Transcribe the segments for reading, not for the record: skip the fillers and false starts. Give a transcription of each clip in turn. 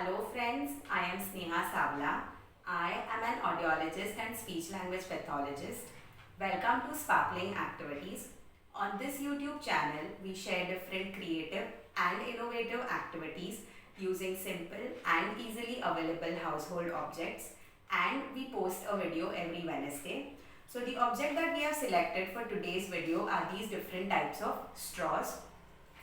Hello friends, I am Sneha Savla. I am an audiologist and speech language pathologist. Welcome to Sparkling Activities. On this YouTube channel, we share different creative and innovative activities using simple and easily available household objects, and we post a video every Wednesday. So the object that we have selected for today's video are these different types of straws.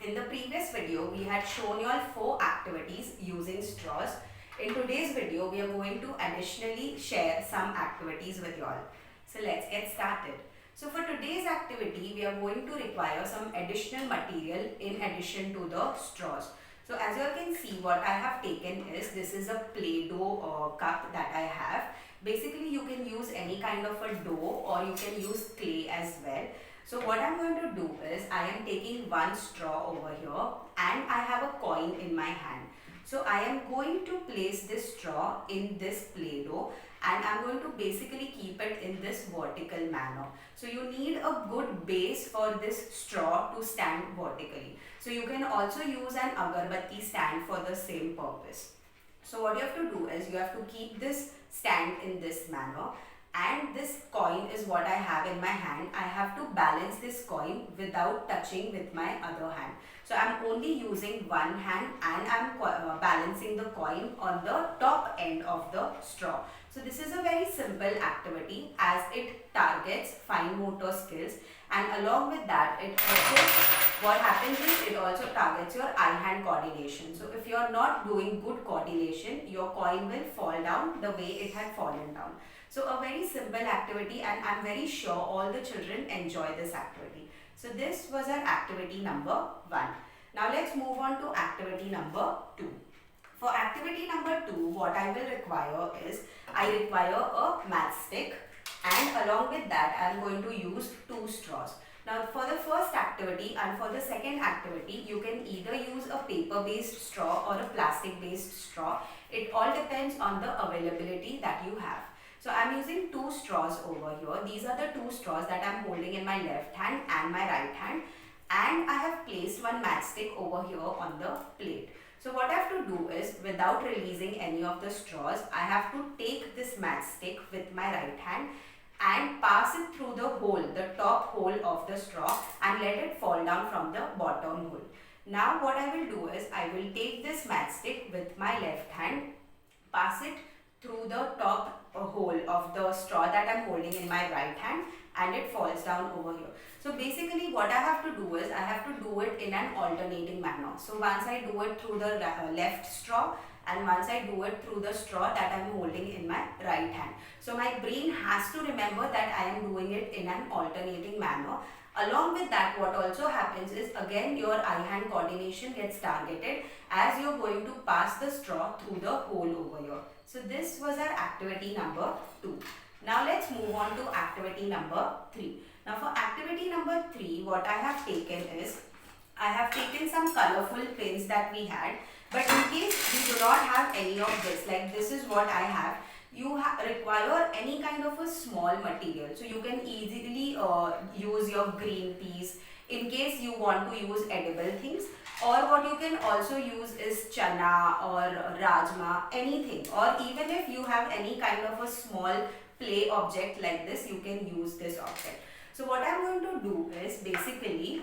In the previous video, we had shown you all 4 activities using straws. In today's video, we are going to additionally share some activities with you all. So let's get started. So for today's activity, we are going to require some additional material in addition to the straws. So as you all can see, what I have taken is, this is a Play-Doh cup that I have. Basically, you can use any kind of a dough or you can use clay as well. So what I'm going to do is, I am taking one straw over here and I have a coin in my hand. So I am going to place this straw in this Play-Doh and I'm going to basically keep it in this vertical manner. So you need a good base for this straw to stand vertically. So you can also use an agarbatti stand for the same purpose. So what you have to do is, you have to keep this stand in this manner, and this coin is what I have in my hand. I have to balance this coin without touching with my other hand. So I am only using one hand and I am balancing the coin on the top end of the straw. So this is a very simple activity as it targets fine motor skills, and along with that, it also, what happens is, it also targets your eye-hand coordination. So if you are not doing good coordination, your coin will fall down the way it had fallen down. So a very simple activity, and I'm very sure all the children enjoy this activity. So this was our activity number 1. Now let's move on to activity number 2. For activity number 2, what I will require is, I require a matchstick, and along with that I am going to use 2 straws. Now for the first activity and for the second activity, you can either use a paper based straw or a plastic based straw. It all depends on the availability that you have. So I am using 2 straws over here. These are the 2 straws that I am holding in my left hand and my right hand, and I have placed one matchstick over here on the plate. So what I have to do is, without releasing any of the straws, I have to take this matchstick with my right hand and pass it through the hole, the top hole of the straw, and let it fall down from the bottom hole. Now what I will do is, I will take this matchstick with my left hand, pass it through the top hole of the straw that I am holding in my right hand, and it falls down over here. So basically what I have to do is, I have to do it in an alternating manner. So once I do it through the left straw, and once I do it through the straw that I am holding in my right hand. So my brain has to remember that I am doing it in an alternating manner. Along with that, what also happens is, again your eye-hand coordination gets targeted as you are going to pass the straw through the hole over here. So this was our activity number 2. Now let's move on to activity number 3. Now for activity number 3, what I have taken is, I have taken some colorful pins that we had, but in case you do not have any of this, like this is what I have, you require any kind of a small material. So you can easily use your green peas in case you want to use edible things, or what you can also use is chana or rajma, anything, or even if you have any kind of a small play object like this, you can use this object. So what I am going to do is, basically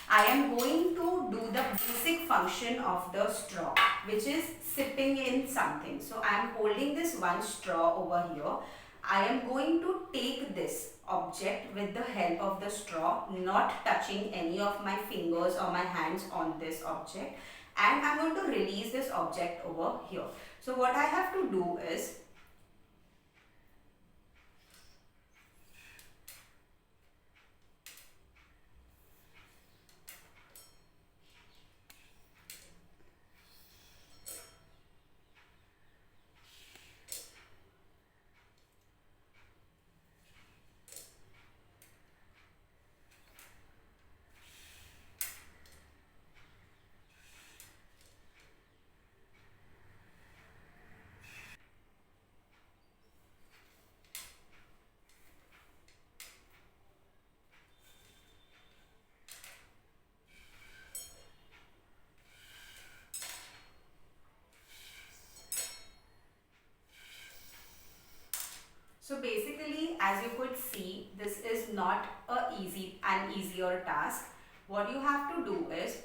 I am going to do the basic function of the straw, which is sipping in something. So I am holding this one straw over here. I am going to take this object with the help of the straw, not touching any of my fingers or my hands on this object, and I am going to release this object over here. So what I have to do is, So basically, as you could see, this is not an easier task. What you have to do is,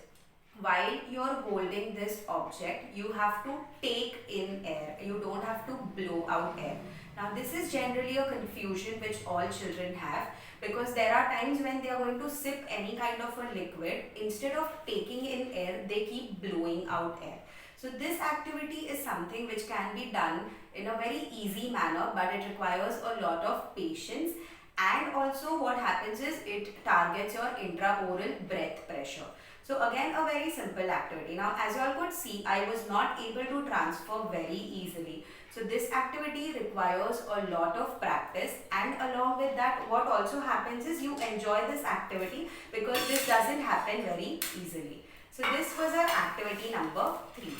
while you're holding this object, you have to take in air. You don't have to blow out air. Now this is generally a confusion which all children have, because there are times when they are going to sip any kind of a liquid. Instead of taking in air, they keep blowing out air. So this activity is something which can be done in a very easy manner, but it requires a lot of patience. And also what happens is, it targets your intraoral breath pressure. So again, a very simple activity. Now as you all could see, I was not able to transfer very easily. So this activity requires a lot of practice, and along with that, what also happens is you enjoy this activity because this doesn't happen very easily. So this was our activity number 3.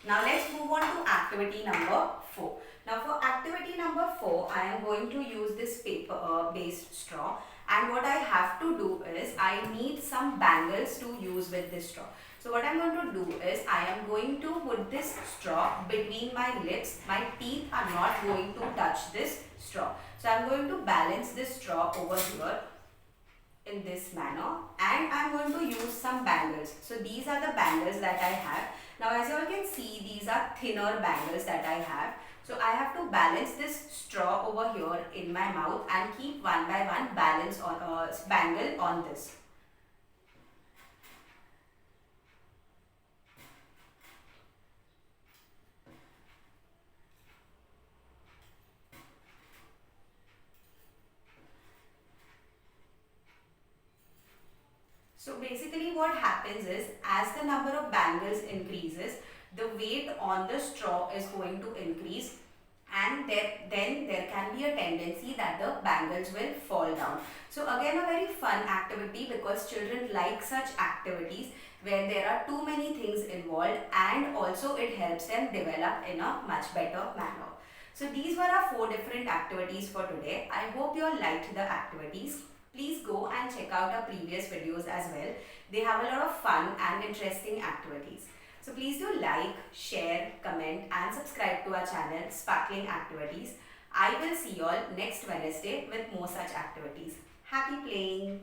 Now let's move on to activity number 4. Now for activity number 4, I am going to use this paper based straw, and what I have to do is, I need some bangles to use with this straw. So what I am going to do is, I am going to put this straw between my lips. My teeth are not going to touch this straw. So I am going to balance this straw over here in this manner, and I am going to use some bangles. So these are the bangles that I have. Now as you all can see, these are thinner bangles that I have. So I have to balance this straw over here in my mouth and keep one by one balance on bangle on this. So basically what happens is, as the number of bangles increases, the weight on the straw is going to increase, and then there can be a tendency that the bangles will fall down. So again, a very fun activity, because children like such activities where there are too many things involved, and also it helps them develop in a much better manner. So these were our 4 different activities for today. I hope you all liked the activities. Please go and check out our previous videos as well. They have a lot of fun and interesting activities. So please do like, share, comment and subscribe to our channel Sparkling Activities. I will see you all next Wednesday with more such activities. Happy playing!